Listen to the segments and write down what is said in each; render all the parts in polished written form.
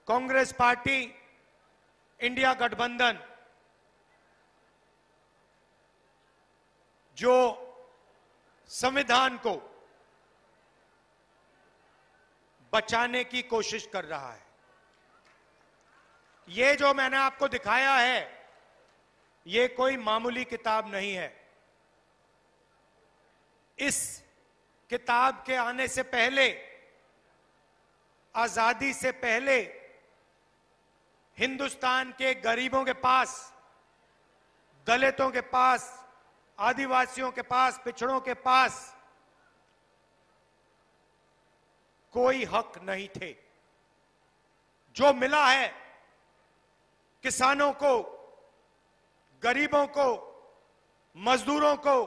Congress party, India गठबंधन जो संविधान को बचाने की कोशिश कर रहा है। ये जो मैंने आपको दिखाया है, ये कोई मामूली किताब नहीं है। इस किताब के आने से पहले, आजादी से पहले, हिंदुस्तान के गरीबों के पास, दलितों के पास, आदिवासियों के पास, पिछड़ों के पास कोई हक नहीं थे। जो मिला है किसानों को, गरीबों को, मजदूरों को,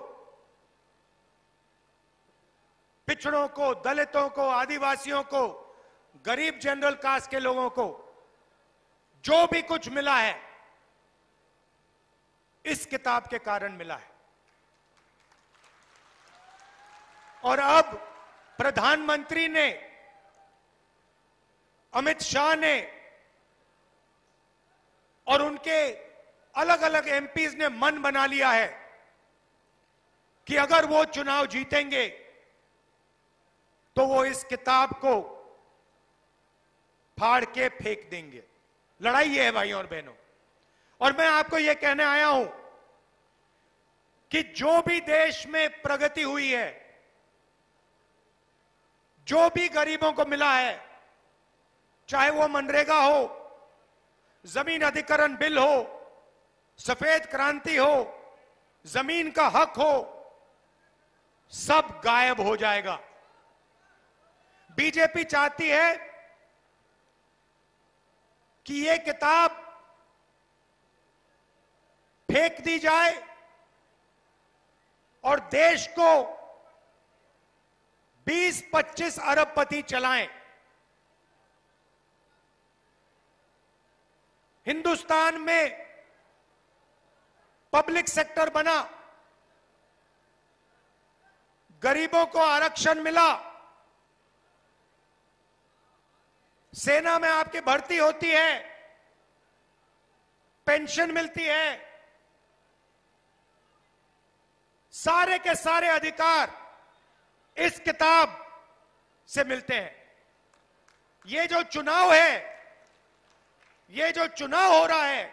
पिछड़ों को, दलितों को, आदिवासियों को, गरीब जनरल कास्ट के लोगों को जो भी कुछ मिला है, इस किताब के कारण मिला है। और अब प्रधानमंत्री ने, अमित शाह ने और उनके अलग अलग एमपीज ने मन बना लिया है कि अगर वो चुनाव जीतेंगे तो वो इस किताब को फाड़ के फेंक देंगे। लड़ाई ये है भाइयों और बहनों। और मैं आपको ये कहने आया हूं कि जो भी देश में प्रगति हुई है, जो भी गरीबों को मिला है, चाहे वो मनरेगा हो, जमीन अधिग्रहण बिल हो, सफेद क्रांति हो, जमीन का हक हो, सब गायब हो जाएगा। बीजेपी चाहती है कि ये किताब फेंक दी जाए और देश को 20-25 अरबपति चलाएं। हिंदुस्तान में पब्लिक सेक्टर बना, गरीबों को आरक्षण मिला, सेना में आपकी भर्ती होती है, पेंशन मिलती है, सारे के सारे अधिकार इस किताब से मिलते हैं। ये जो चुनाव है, ये जो चुनाव हो रहा है,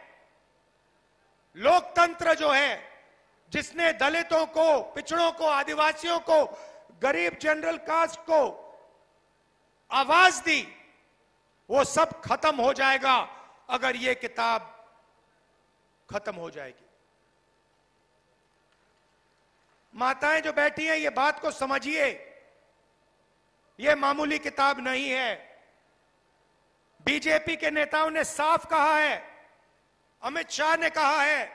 लोकतंत्र जो है, जिसने दलितों को, पिछड़ों को, आदिवासियों को, गरीब जनरल कास्ट को आवाज दी, वो सब खत्म हो जाएगा अगर ये किताब खत्म हो जाएगी। माताएं जो बैठी हैं, ये बात को समझिए, ये मामूली किताब नहीं है। बीजेपी के नेताओं ने साफ कहा है, अमित शाह ने कहा है,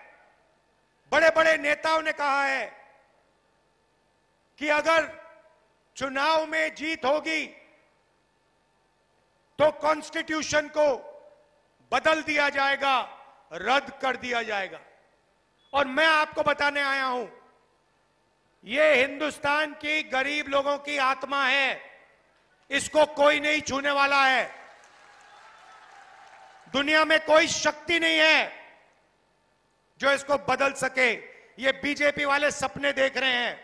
बड़े बड़े नेताओं ने कहा है कि अगर चुनाव में जीत होगी तो कॉन्स्टिट्यूशन को बदल दिया जाएगा, रद्द कर दिया जाएगा। और मैं आपको बताने आया हूं, ये हिंदुस्तान की गरीब लोगों की आत्मा है, इसको कोई नहीं छूने वाला है। दुनिया में कोई शक्ति नहीं है जो इसको बदल सके। ये बीजेपी वाले सपने देख रहे हैं।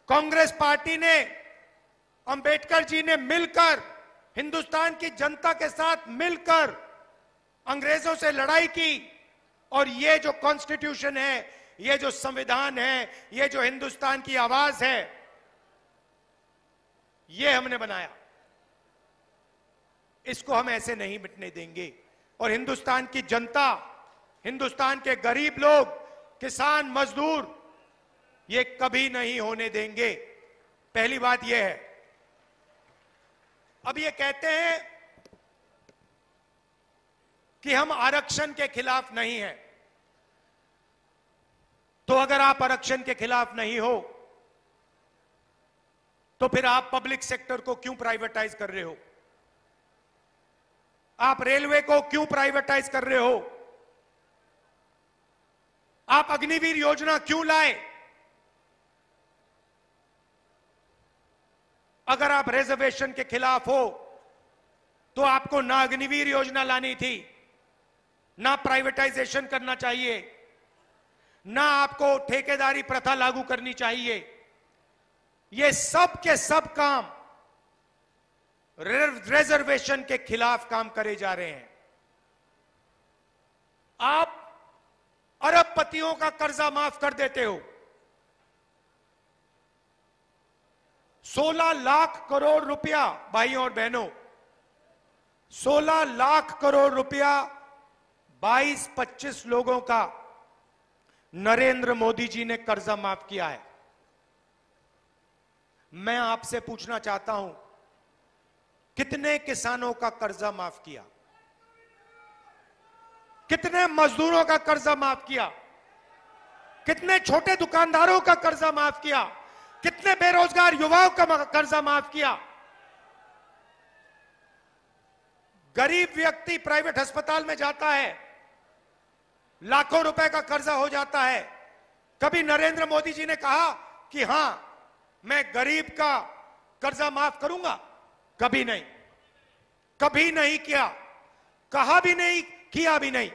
कांग्रेस पार्टी ने, अंबेडकर जी ने मिलकर, हिंदुस्तान की जनता के साथ मिलकर अंग्रेजों से लड़ाई की और ये जो कॉन्स्टिट्यूशन है, ये जो संविधान है, ये जो हिंदुस्तान की आवाज है, ये हमने बनाया। इसको हम ऐसे नहीं मिटने देंगे। और हिंदुस्तान की जनता, हिंदुस्तान के गरीब लोग, किसान, मजदूर, ये कभी नहीं होने देंगे। पहली बात ये है। अब ये कहते हैं कि हम आरक्षण के खिलाफ नहीं हैं। तो अगर आप आरक्षण के खिलाफ नहीं हो तो फिर आप पब्लिक सेक्टर को क्यों प्राइवेटाइज कर रहे हो? आप रेलवे को क्यों प्राइवेटाइज कर रहे हो? आप अग्निवीर योजना क्यों लाए? अगर आप रिजर्वेशन के खिलाफ हो तो आपको ना अग्निवीर योजना लानी थी, ना प्राइवेटाइजेशन करना चाहिए, ना आपको ठेकेदारी प्रथा लागू करनी चाहिए। ये सब के सब काम रिजर्वेशन के खिलाफ काम करे जा रहे हैं। आप अरबपतियों का कर्जा माफ कर देते हो। 16 लाख करोड़ रुपया, भाइयों और बहनों, 16 लाख करोड़ रुपया 22-25 लोगों का नरेंद्र मोदी जी ने कर्जा माफ किया है। मैं आपसे पूछना चाहता हूं, कितने किसानों का कर्जा माफ किया? कितने मजदूरों का कर्जा माफ किया? कितने छोटे दुकानदारों का कर्जा माफ किया? कितने बेरोजगार युवाओं का कर्जा माफ किया? गरीब व्यक्ति प्राइवेट अस्पताल में जाता है, लाखों रुपए का कर्जा हो जाता है। कभी नरेंद्र मोदी जी ने कहा कि हां मैं गरीब का कर्जा माफ करूंगा? कभी नहीं, कभी नहीं किया, कहा भी नहीं, किया भी नहीं।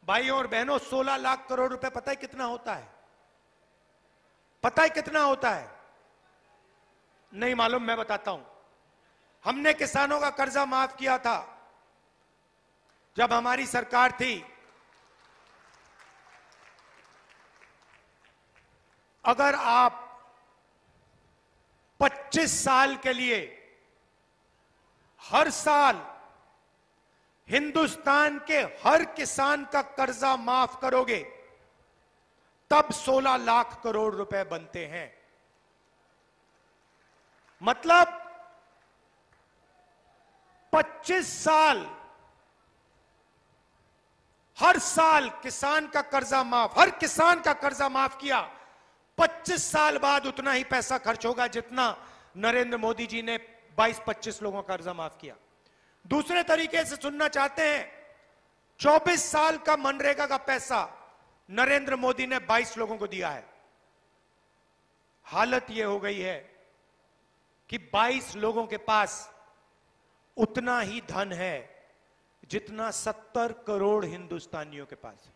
भाइयों और बहनों, 16 लाख करोड़ रुपए पता है कितना होता है? पता है कितना होता है? नहीं मालूम, मैं बताता हूं। हमने किसानों का कर्जा माफ किया था जब हमारी सरकार थी। अगर आप 25 साल के लिए हर साल हिंदुस्तान के हर किसान का कर्जा माफ करोगे, तब 16 लाख करोड़ रुपए बनते हैं। मतलब 25 साल, हर साल किसान का कर्जा माफ, हर किसान का कर्जा माफ किया। 25 साल बाद उतना ही पैसा खर्च होगा जितना नरेंद्र मोदी जी ने 22-25 लोगों का कर्जा माफ किया। दूसरे तरीके से सुनना चाहते हैं, 24 साल का मनरेगा का पैसा नरेंद्र मोदी ने 22 लोगों को दिया है। हालत यह हो गई है कि 22 लोगों के पास उतना ही धन है जितना 70 करोड़ हिंदुस्तानियों के पास है।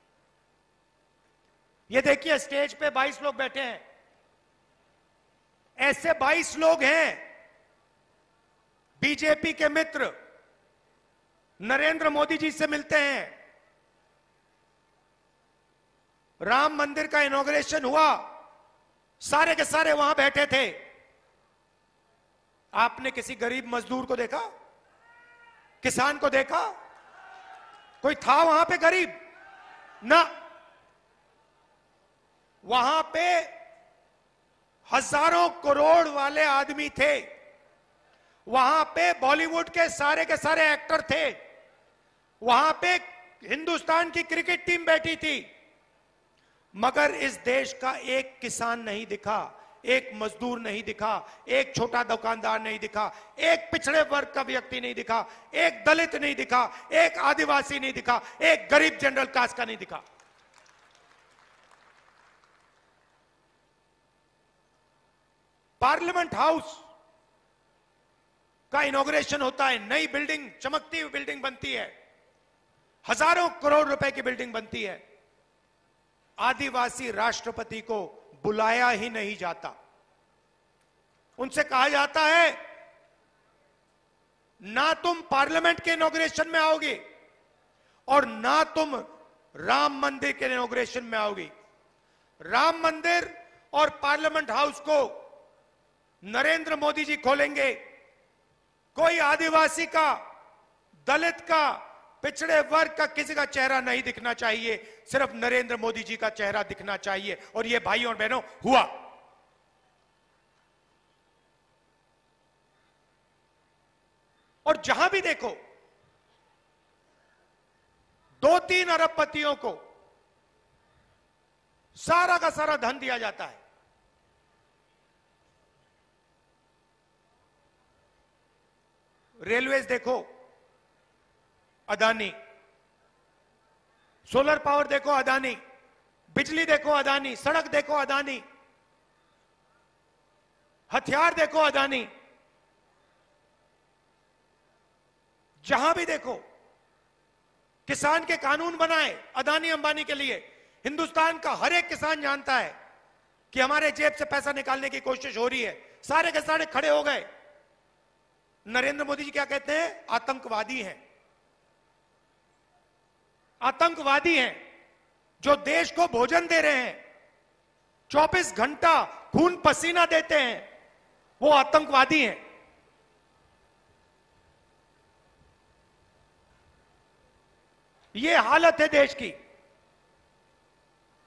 ये देखिए, स्टेज पे 22 लोग बैठे हैं। ऐसे 22 लोग हैं बीजेपी के मित्र, नरेंद्र मोदी जी से मिलते हैं। राम मंदिर का इनॉग्रेशन हुआ, सारे के सारे वहां बैठे थे। आपने किसी गरीब मजदूर को देखा? किसान को देखा? कोई था वहां पे गरीब? ना। वहां पे हजारों करोड़ वाले आदमी थे। वहां पे बॉलीवुड के सारे एक्टर थे। वहां पे हिंदुस्तान की क्रिकेट टीम बैठी थी। मगर इस देश का एक किसान नहीं दिखा, एक मजदूर नहीं दिखा, एक छोटा दुकानदार नहीं दिखा, एक पिछड़े वर्ग का व्यक्ति नहीं दिखा, एक दलित नहीं दिखा, एक आदिवासी नहीं दिखा, एक गरीब जनरल कास्ट का नहीं दिखा। पार्लियामेंट हाउस का इनॉग्रेशन होता है, नई बिल्डिंग, चमकती हुई बिल्डिंग बनती है, हजारों करोड़ रुपए की बिल्डिंग बनती है। आदिवासी राष्ट्रपति को बुलाया ही नहीं जाता। उनसे कहा जाता है, ना तुम पार्लियामेंट के इनॉग्रेशन में आओगे और ना तुम राम मंदिर के इनॉग्रेशन में आओगे। राम मंदिर और पार्लियामेंट हाउस को नरेंद्र मोदी जी खोलेंगे। कोई आदिवासी का, दलित का, पिछड़े वर्ग का किसी का चेहरा नहीं दिखना चाहिए, सिर्फ नरेंद्र मोदी जी का चेहरा दिखना चाहिए। और ये भाइयों और बहनों हुआ। और जहां भी देखो 2-3 अरबपतियों को सारा का सारा धन दिया जाता है। रेलवेज देखो, अदानी। सोलर पावर देखो, अदानी। बिजली देखो, अदानी। सड़क देखो, अदानी। हथियार देखो, अदानी। जहां भी देखो किसान के कानून बनाए अदानी अंबानी के लिए। हिंदुस्तान का हर एक किसान जानता है कि हमारे जेब से पैसा निकालने की कोशिश हो रही है। सारे के सारे खड़े हो गए। नरेंद्र मोदी जी क्या कहते हैं? आतंकवादी हैं। आतंकवादी हैं जो देश को भोजन दे रहे हैं, 24 घंटा खून पसीना देते हैं, वो आतंकवादी हैं। ये हालत है देश की।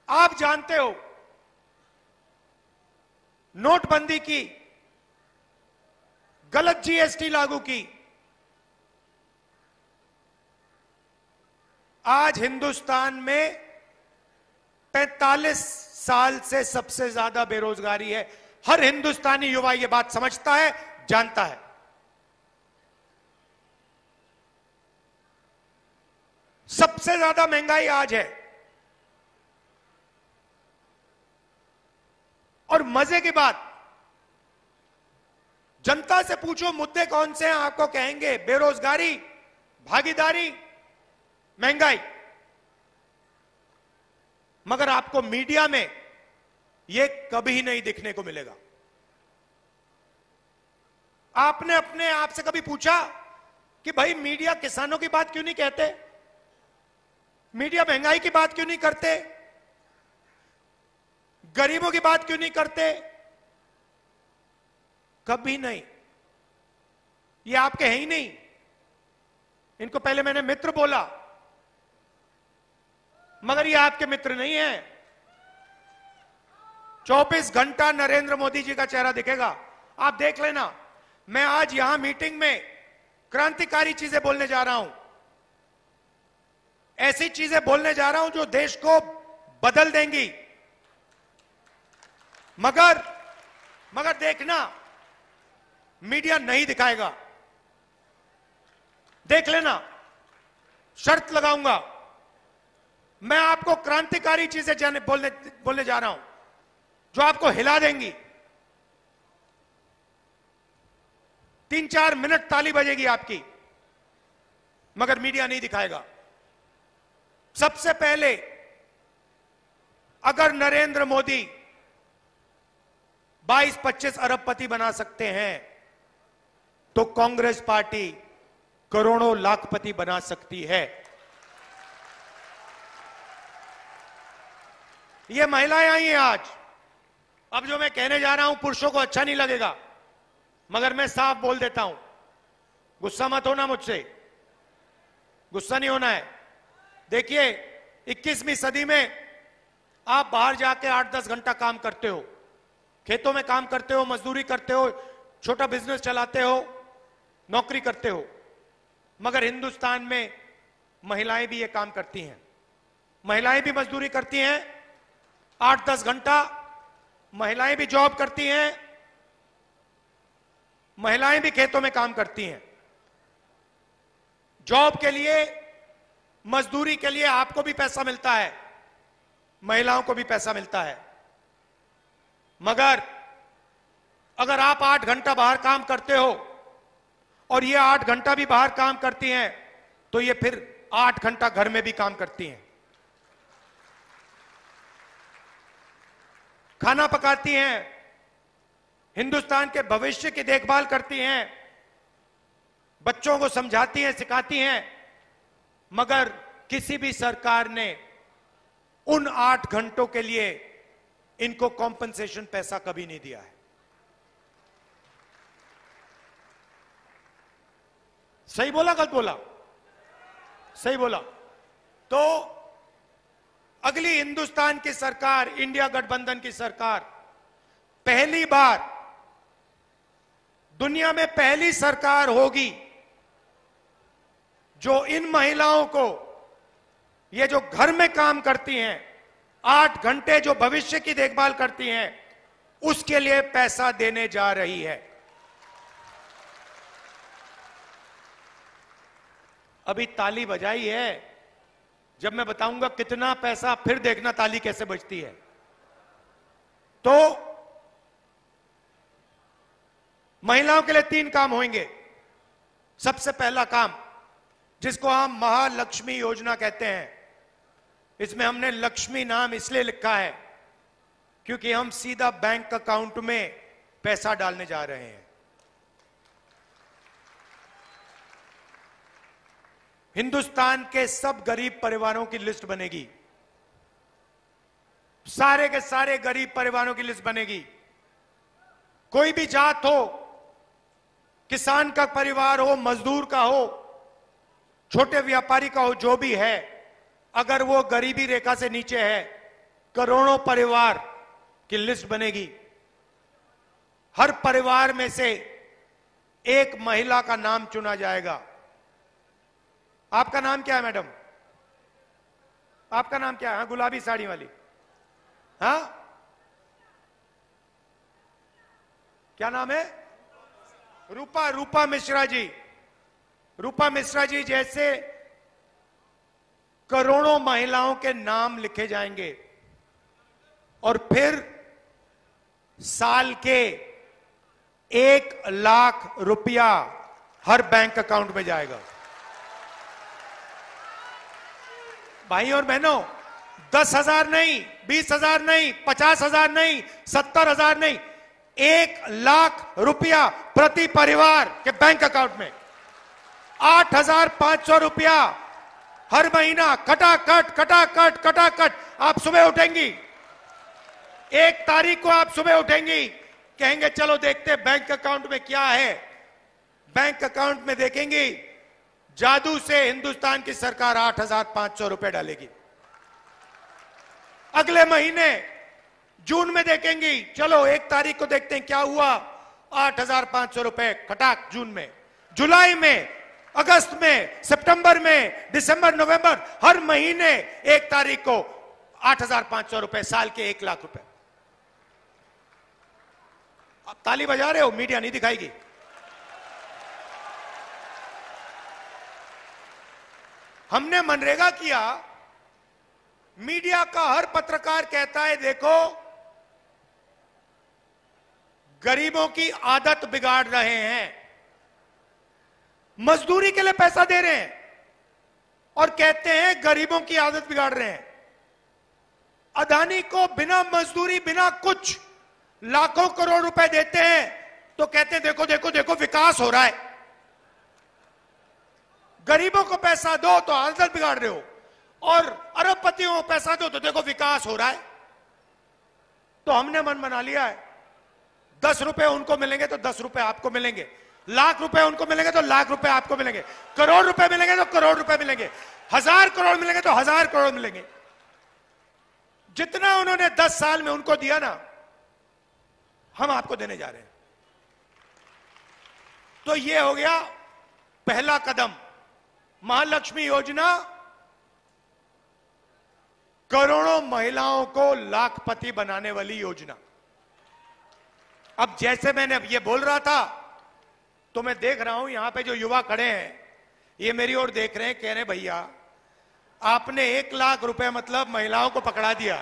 आप जानते हो नोटबंदी की, गलत जीएसटी लागू की। आज हिंदुस्तान में 45 साल से सबसे ज्यादा बेरोजगारी है। हर हिंदुस्तानी युवा यह बात समझता है, जानता है। सबसे ज्यादा महंगाई आज है। और मजे की बात, जनता से पूछो मुद्दे कौन से हैं, आपको कहेंगे बेरोजगारी, भागीदारी, महंगाई। मगर आपको मीडिया में यह कभी नहीं दिखने को मिलेगा। आपने अपने आप से कभी पूछा कि भाई मीडिया किसानों की बात क्यों नहीं कहते? मीडिया महंगाई की बात क्यों नहीं करते? गरीबों की बात क्यों नहीं करते? कभी नहीं। ये आपके हैं ही नहीं। इनको पहले मैंने मित्र बोला, मगर ये आपके मित्र नहीं है। 24 घंटा नरेंद्र मोदी जी का चेहरा दिखेगा, आप देख लेना। मैं आज यहां मीटिंग में क्रांतिकारी चीजें बोलने जा रहा हूं, ऐसी चीजें बोलने जा रहा हूं जो देश को बदल देंगी। मगर देखना, मीडिया नहीं दिखाएगा। देख लेना, शर्त लगाऊंगा। मैं आपको क्रांतिकारी चीजें बोलने जा रहा हूं जो आपको हिला देंगी। 3-4 मिनट ताली बजेगी आपकी, मगर मीडिया नहीं दिखाएगा। सबसे पहले, अगर नरेंद्र मोदी 22-25 अरबपति बना सकते हैं तो कांग्रेस पार्टी करोड़ों लाखपति बना सकती है। ये महिलाएं आई हैं आज। अब जो मैं कहने जा रहा हूं पुरुषों को अच्छा नहीं लगेगा, मगर मैं साफ बोल देता हूं। गुस्सा मत होना मुझसे, गुस्सा नहीं होना है। देखिए, 21वीं सदी में आप बाहर जाके 8-10 घंटा काम करते हो, खेतों में काम करते हो, मजदूरी करते हो, छोटा बिजनेस चलाते हो, नौकरी करते हो। मगर हिंदुस्तान में महिलाएं भी ये काम करती हैं। महिलाएं भी मजदूरी करती हैं 8-10 घंटा, महिलाएं भी जॉब करती हैं, महिलाएं भी खेतों में काम करती हैं। जॉब के लिए, मजदूरी के लिए आपको भी पैसा मिलता है, महिलाओं को भी पैसा मिलता है। मगर अगर आप 8 घंटा बाहर काम करते हो और ये 8 घंटा भी बाहर काम करती हैं, तो ये फिर 8 घंटा घर में भी काम करती हैं। खाना पकाती हैं, हिंदुस्तान के भविष्य की देखभाल करती हैं, बच्चों को समझाती हैं, सिखाती हैं। मगर किसी भी सरकार ने उन 8 घंटों के लिए इनको कॉम्पनसेशन पैसा कभी नहीं दिया है। सही बोला, गलत बोला? सही बोला। तो अगली हिंदुस्तान की सरकार, इंडिया गठबंधन की सरकार, पहली बार दुनिया में पहली सरकार होगी जो इन महिलाओं को, ये जो घर में काम करती हैं, 8 घंटे जो भविष्य की देखभाल करती हैं, उसके लिए पैसा देने जा रही है। अभी ताली बजाई है, जब मैं बताऊंगा कितना पैसा, फिर देखना ताली कैसे बजती है। तो महिलाओं के लिए 3 काम होंगे। सबसे पहला काम, जिसको हम महालक्ष्मी योजना कहते हैं। इसमें हमने लक्ष्मी नाम इसलिए लिखा है क्योंकि हम सीधा बैंक अकाउंट में पैसा डालने जा रहे हैं। हिंदुस्तान के सब गरीब परिवारों की लिस्ट बनेगी, सारे के सारे गरीब परिवारों की लिस्ट बनेगी। कोई भी जात हो, किसान का परिवार हो, मजदूर का हो, छोटे व्यापारी का हो, जो भी है, अगर वो गरीबी रेखा से नीचे है, करोड़ों परिवार की लिस्ट बनेगी। हर परिवार में से एक महिला का नाम चुना जाएगा। आपका नाम क्या है मैडम? आपका नाम क्या है? गुलाबी साड़ी वाली, हाँ, क्या नाम है? रूपा। रूपा मिश्रा जी। रूपा मिश्रा जी जैसे करोड़ों महिलाओं के नाम लिखे जाएंगे और फिर साल के 1 लाख रुपया हर बैंक अकाउंट में जाएगा। भाई और बहनों, 10,000 नहीं, 20,000 नहीं, 50,000 नहीं, 70,000 नहीं, 1 लाख रुपया प्रति परिवार के बैंक अकाउंट में। 8,500 रुपया हर महीना, कटाकट कटाकट कटाकट। आप सुबह उठेंगी, 1 तारीख को आप सुबह उठेंगी, कहेंगे चलो देखते बैंक अकाउंट में क्या है। बैंक अकाउंट में देखेंगी, जादू से हिंदुस्तान की सरकार 8,500 रुपए डालेगी। अगले महीने जून में देखेंगी, चलो 1 तारीख को देखते हैं क्या हुआ, 8,500 रुपए खटाक जून में। जुलाई में, अगस्त में, सितंबर में, दिसंबर, नवंबर, हर महीने 1 तारीख को 8,500 रुपए, साल के 1 लाख रुपए। आप ताली बजा रहे हो, मीडिया नहीं दिखाएगी। हमने मनरेगा किया, मीडिया का हर पत्रकार कहता है देखो गरीबों की आदत बिगाड़ रहे हैं, मजदूरी के लिए पैसा दे रहे हैं और कहते हैं गरीबों की आदत बिगाड़ रहे हैं। अदानी को बिना मजदूरी, बिना कुछ लाखों करोड़ रुपए देते हैं तो कहते हैं देखो देखो देखो विकास हो रहा है। गरीबों को पैसा दो तो आदत बिगाड़ रहे हो, और अरबपतियों को पैसा दो तो देखो विकास हो रहा है। तो हमने मन बना लिया है, 10 रुपए उनको मिलेंगे तो 10 रुपए आपको मिलेंगे, लाख रुपए उनको मिलेंगे तो लाख रुपए आपको मिलेंगे, करोड़ रुपए मिलेंगे तो करोड़ रुपए मिलेंगे, 1,000 करोड़ मिलेंगे तो 1,000 करोड़ मिलेंगे। जितना उन्होंने 10 साल में उनको दिया ना, हम आपको देने जा रहे हैं। तो ये हो गया पहला कदम, महालक्ष्मी योजना, करोड़ों महिलाओं को लाखपति बनाने वाली योजना। अब जैसे मैंने अब ये बोल रहा था तो मैं देख रहा हूं यहां पे जो युवा खड़े हैं, ये मेरी ओर देख रहे हैं, कह रहे भैया आपने 1 लाख रुपए मतलब महिलाओं को पकड़ा दिया।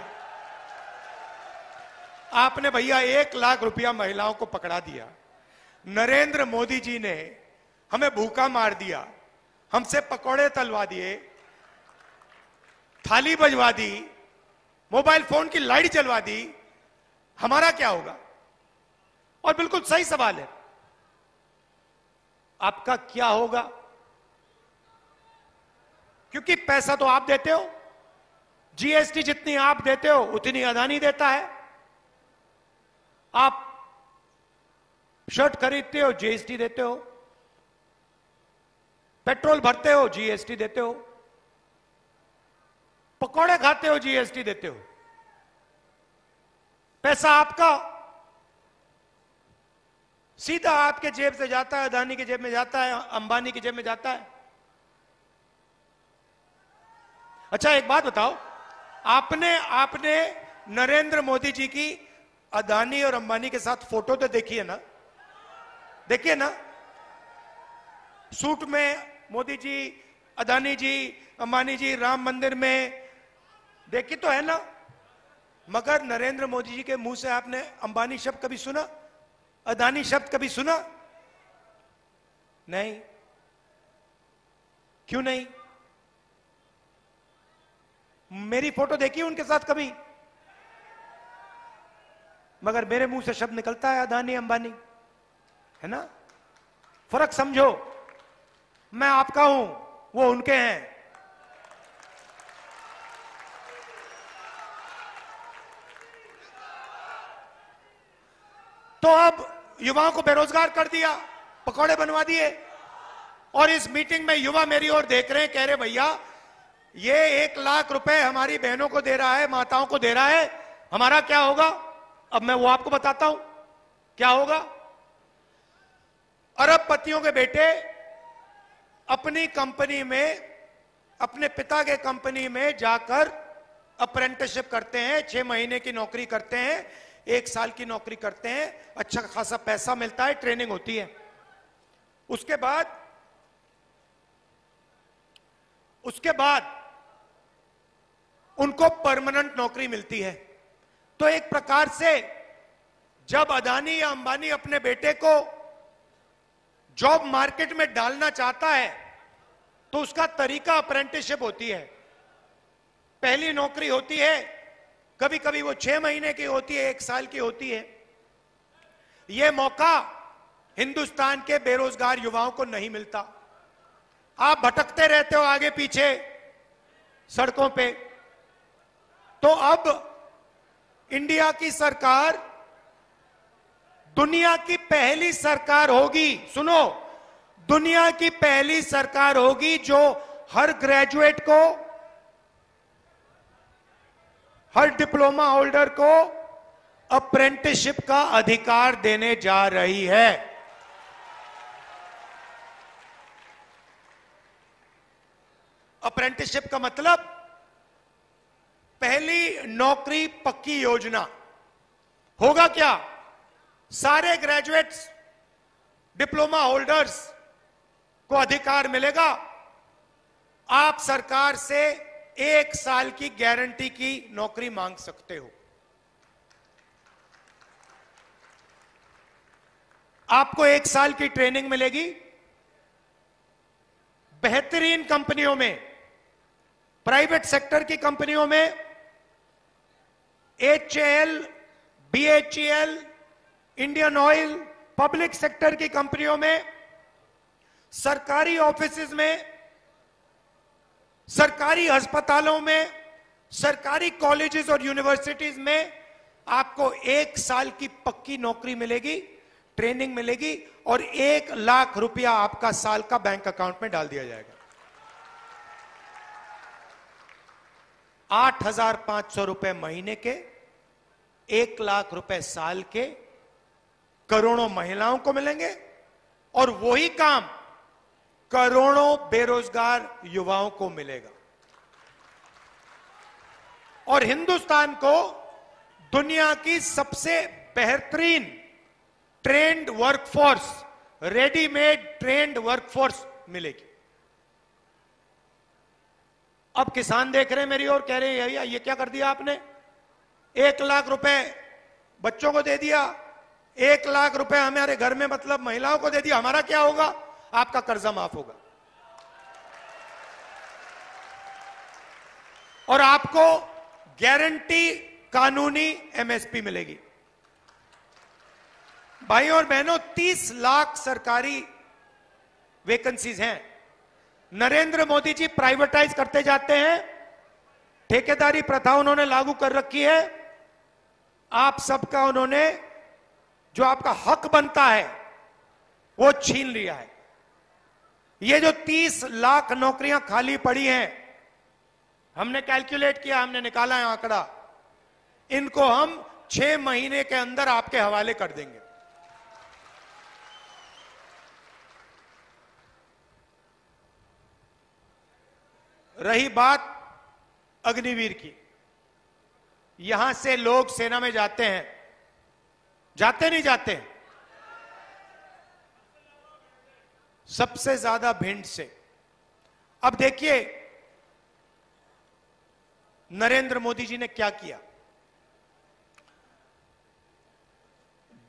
आपने भैया 1 लाख रुपया महिलाओं को पकड़ा दिया। नरेंद्र मोदी जी ने हमें भूखा मार दिया, हमसे पकौड़े तलवा दिए, थाली बजवा दी, मोबाइल फोन की लाइट जलवा दी, हमारा क्या होगा? और बिल्कुल सही सवाल है, आपका क्या होगा? क्योंकि पैसा तो आप देते हो, जीएसटी जितनी आप देते हो उतनी अदानी देता है। आप शर्ट खरीदते हो, जीएसटी देते हो, पेट्रोल भरते हो, जीएसटी देते हो, पकौड़े खाते हो, जीएसटी देते हो। पैसा आपका सीधा आपके जेब से जाता है, अदानी की जेब में जाता है, अंबानी की जेब में जाता है। अच्छा एक बात बताओ, आपने नरेंद्र मोदी जी की अदानी और अंबानी के साथ फोटो तो देखी है ना? देखिए ना, सूट में मोदी जी, अदानी जी, अंबानी जी राम मंदिर में, देखी तो है ना? मगर नरेंद्र मोदी जी के मुंह से आपने अंबानी शब्द कभी सुना? अदानी शब्द कभी सुना? नहीं। क्यों नहीं? मेरी फोटो देखी उनके साथ कभी? मगर मेरे मुंह से शब्द निकलता है अदानी अंबानी, है ना? फर्क समझो, मैं आपका हूं, वो उनके हैं। तो अब युवाओं को बेरोजगार कर दिया, पकौड़े बनवा दिए, और इस मीटिंग में युवा मेरी ओर देख रहे हैं, कह रहे भैया ये 1 लाख रुपए हमारी बहनों को दे रहा है, माताओं को दे रहा है, हमारा क्या होगा? अब मैं वो आपको बताता हूं क्या होगा। अरबपतियों के बेटे अपनी कंपनी में, अपने पिता के कंपनी में जाकर अप्रेंटिसशिप करते हैं, 6 महीने की नौकरी करते हैं, 1 साल की नौकरी करते हैं, अच्छा खासा पैसा मिलता है, ट्रेनिंग होती है। उसके बाद उनको परमानेंट नौकरी मिलती है। तो एक प्रकार से जब अदानी या अंबानी अपने बेटे को जॉब मार्केट में डालना चाहता है तो उसका तरीका अप्रेंटिसशिप होती है। पहली नौकरी होती है, कभी कभी वो 6 महीने की होती है, 1 साल की होती है। यह मौका हिंदुस्तान के बेरोजगार युवाओं को नहीं मिलता। आप भटकते रहते हो आगे पीछे सड़कों पे। तो अब इंडिया की सरकार दुनिया की पहली सरकार होगी, सुनो, दुनिया की पहली सरकार होगी जो हर ग्रेजुएट को, हर डिप्लोमा होल्डर को अप्रेंटिसशिप का अधिकार देने जा रही है। अप्रेंटिसशिप का मतलब पहली नौकरी पक्की योजना। होगा क्या? सारे ग्रेजुएट्स, डिप्लोमा होल्डर्स को अधिकार मिलेगा। आप सरकार से 1 साल की गारंटी की नौकरी मांग सकते हो। आपको 1 साल की ट्रेनिंग मिलेगी बेहतरीन कंपनियों में, प्राइवेट सेक्टर की कंपनियों में, HAL, BHEL, Indian oil, public sector की कंपनियों में, सरकारी ऑफिसेज में, सरकारी अस्पतालों में, सरकारी कॉलेजेस और यूनिवर्सिटीज में आपको 1 साल की पक्की नौकरी मिलेगी, ट्रेनिंग मिलेगी, और 1 लाख रुपया आपका साल का बैंक अकाउंट में डाल दिया जाएगा। 8,500 रुपए महीने के, 1 लाख रुपए साल के, करोड़ों महिलाओं को मिलेंगे, और वही काम करोड़ों बेरोजगार युवाओं को मिलेगा। और हिंदुस्तान को दुनिया की सबसे बेहतरीन trend workforce, readymade trend workforce मिलेगी। अब किसान देख रहे हैं मेरी ओर, कह रहे हैं भैया ये क्या कर दिया आपने? 1 लाख रुपए बच्चों को दे दिया, 1 लाख रुपए हमारे घर में मतलब महिलाओं को दे दिया, हमारा क्या होगा? आपका कर्जा माफ होगा और आपको गारंटी कानूनी MSP मिलेगी। भाइयों और बहनों, 30 लाख सरकारी वैकेंसीज हैं। नरेंद्र मोदी जी प्राइवेटाइज करते जाते हैं, ठेकेदारी प्रथा उन्होंने लागू कर रखी है। आप सबका उन्होंने जो आपका हक बनता है वो छीन लिया है। ये जो 30 लाख नौकरियां खाली पड़ी हैं, हमने कैलकुलेट किया, हमने निकाला है आंकड़ा, इनको हम 6 महीने के अंदर आपके हवाले कर देंगे। रही बात अग्निवीर की, यहां से लोग सेना में जाते हैं, जाते नहीं जाते? सबसे ज्यादा भिंड से। अब देखिए नरेंद्र मोदी जी ने क्या किया।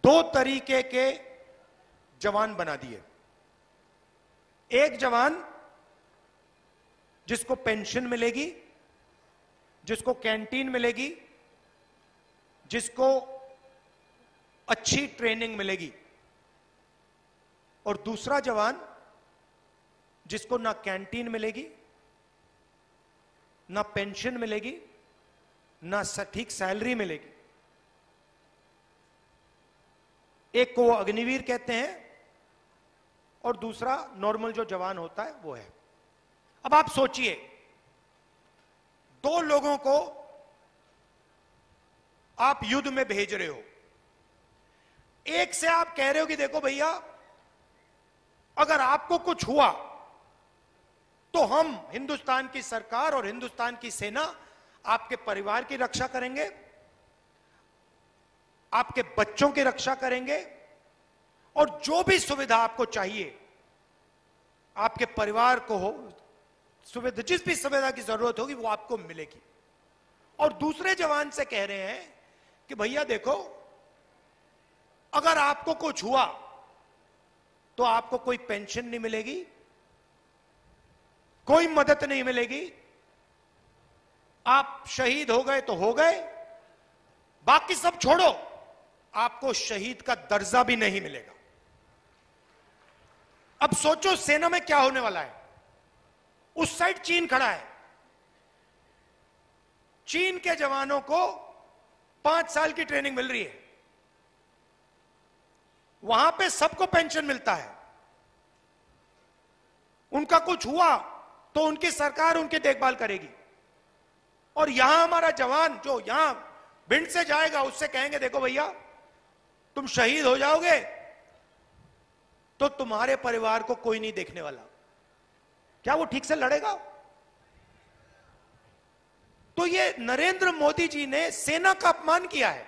2 तरीके के जवान बना दिए। एक जवान जिसको पेंशन मिलेगी, जिसको कैंटीन मिलेगी, जिसको अच्छी ट्रेनिंग मिलेगी, और दूसरा जवान जिसको ना कैंटीन मिलेगी, ना पेंशन मिलेगी, ना ठीक सैलरी मिलेगी। एक को वो अग्निवीर कहते हैं और दूसरा नॉर्मल जो जवान होता है वो है। अब आप सोचिए, दो लोगों को आप युद्ध में भेज रहे हो। एक से आप कह रहे हो कि देखो भैया, अगर आपको कुछ हुआ तो हम हिंदुस्तान की सरकार और हिंदुस्तान की सेना आपके परिवार की रक्षा करेंगे, आपके बच्चों की रक्षा करेंगे, और जो भी सुविधा आपको चाहिए आपके परिवार को हो, सुविधा जिस भी सुविधा की जरूरत होगी वो आपको मिलेगी। और दूसरे जवान से कह रहे हैं कि भैया देखो, अगर आपको कुछ हुआ तो आपको कोई पेंशन नहीं मिलेगी, कोई मदद नहीं मिलेगी, आप शहीद हो गए तो हो गए, बाकी सब छोड़ो, आपको शहीद का दर्जा भी नहीं मिलेगा। अब सोचो सेना में क्या होने वाला है। उस साइड चीन खड़ा है, चीन के जवानों को 5 साल की ट्रेनिंग मिल रही है, वहां पे सबको पेंशन मिलता है, उनका कुछ हुआ तो उनकी सरकार उनकी देखभाल करेगी। और यहां हमारा जवान जो यहां भिंड से जाएगा उससे कहेंगे देखो भैया, तुम शहीद हो जाओगे तो तुम्हारे परिवार को कोई नहीं देखने वाला। क्या वो ठीक से लड़ेगा? तो ये नरेंद्र मोदी जी ने सेना का अपमान किया है।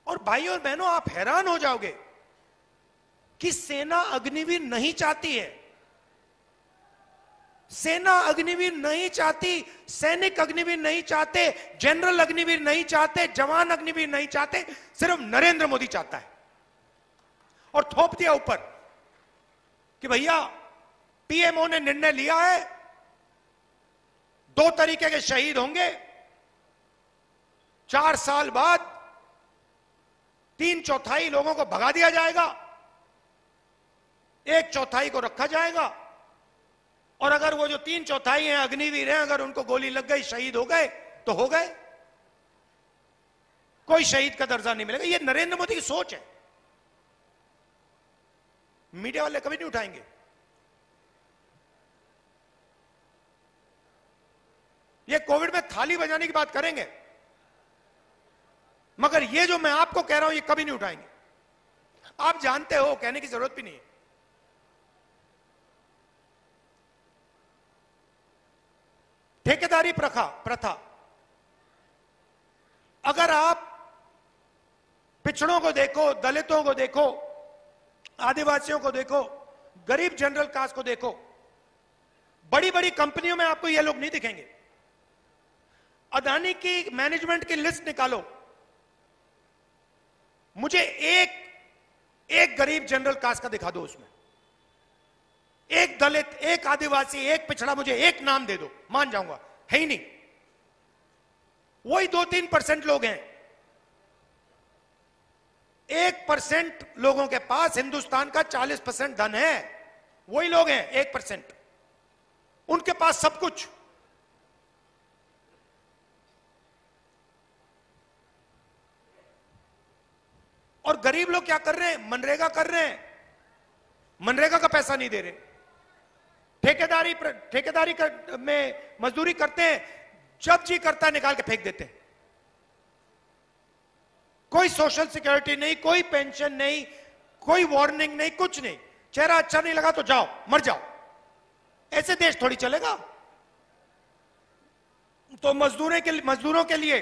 और भाइयों और बहनों, आप हैरान हो जाओगे कि सेना अग्निवीर नहीं चाहती है, सेना अग्निवीर नहीं चाहती, सैनिक अग्निवीर नहीं चाहते, जनरल अग्निवीर नहीं चाहते, जवान अग्निवीर नहीं चाहते, सिर्फ नरेंद्र मोदी चाहता है। और थोप दिया ऊपर कि भैया पीएमओ ने निर्णय लिया है, 2 तरीके के शहीद होंगे, 4 साल बाद 3/4 लोगों को भगा दिया जाएगा, 1/4 को रखा जाएगा, और अगर वो जो 3/4 हैं अग्निवीर हैं, अगर उनको गोली लग गई, शहीद हो गए तो हो गए, कोई शहीद का दर्जा नहीं मिलेगा। ये नरेंद्र मोदी की सोच है, मीडिया वाले कभी नहीं उठाएंगे। ये कोविड में थाली बजाने की बात करेंगे, मगर ये जो मैं आपको कह रहा हूं ये कभी नहीं उठाएंगे। आप जानते हो, कहने की जरूरत भी नहीं है। ठेकेदारी प्रथा, अगर आप पिछड़ों को देखो, दलितों को देखो, आदिवासियों को देखो, गरीब जनरल कास्ट को देखो, बड़ी बड़ी कंपनियों में आपको ये लोग नहीं दिखेंगे। अदानी की मैनेजमेंट की लिस्ट निकालो, मुझे एक गरीब जनरल कास्ट का दिखा दो, उसमें एक दलित, एक आदिवासी, एक पिछड़ा, मुझे एक नाम दे दो, मान जाऊंगा, है ही नहीं। वही 2-3% लोग हैं। 1% लोगों के पास हिंदुस्तान का 40% धन है, वही लोग हैं 1%, उनके पास सब कुछ। और गरीब लोग क्या कर रहे हैं? मनरेगा कर रहे हैं, मनरेगा का पैसा नहीं दे रहे, ठेकेदारी में मजदूरी करते हैं, जब जी करता है निकाल के फेंक देते हैं। कोई सोशल सिक्योरिटी नहीं, कोई पेंशन नहीं, कोई वार्निंग नहीं, कुछ नहीं। चेहरा अच्छा नहीं लगा तो जाओ, मर जाओ। ऐसे देश थोड़ी चलेगा। तो मजदूरों के लिए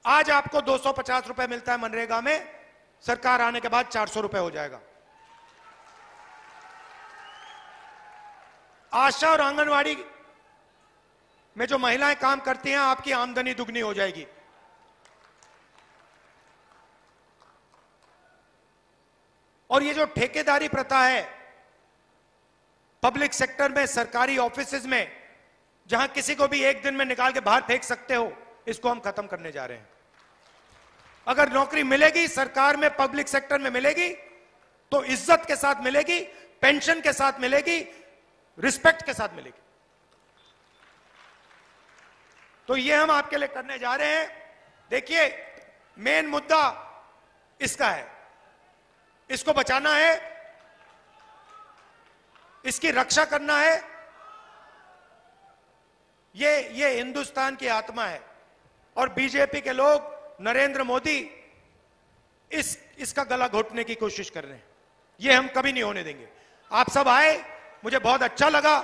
आज आपको 250 रुपए मिलता है मनरेगा में, सरकार आने के बाद 400 रुपए हो जाएगा। आशा और आंगनवाड़ी में जो महिलाएं काम करती हैं, आपकी आमदनी दुगनी हो जाएगी। और ये जो ठेकेदारी प्रथा है, पब्लिक सेक्टर में, सरकारी ऑफिसेज में, जहां किसी को भी एक दिन में निकाल के बाहर फेंक सकते हो, इसको हम खत्म करने जा रहे हैं। अगर नौकरी मिलेगी सरकार में, पब्लिक सेक्टर में मिलेगी, तो इज्जत के साथ मिलेगी, पेंशन के साथ मिलेगी, रिस्पेक्ट के साथ मिलेगी। तो ये हम आपके लिए करने जा रहे हैं। देखिए, मेन मुद्दा इसका है, इसको बचाना है, इसकी रक्षा करना है। ये हिंदुस्तान की आत्मा है और बीजेपी के लोग, नरेंद्र मोदी इसका गला घोटने की कोशिश कर रहे हैं। ये हम कभी नहीं होने देंगे। आप सब आए, मुझे बहुत अच्छा लगा,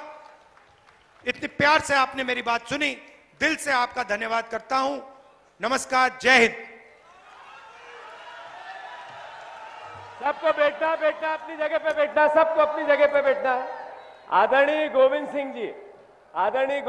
इतने प्यार से आपने मेरी बात सुनी, दिल से आपका धन्यवाद करता हूं। नमस्कार, जय हिंद। सबको बैठना, अपनी जगह पे बैठना, सबको अपनी जगह पे बैठना। आदरणीय गोविंद सिंह जी, आदरणीय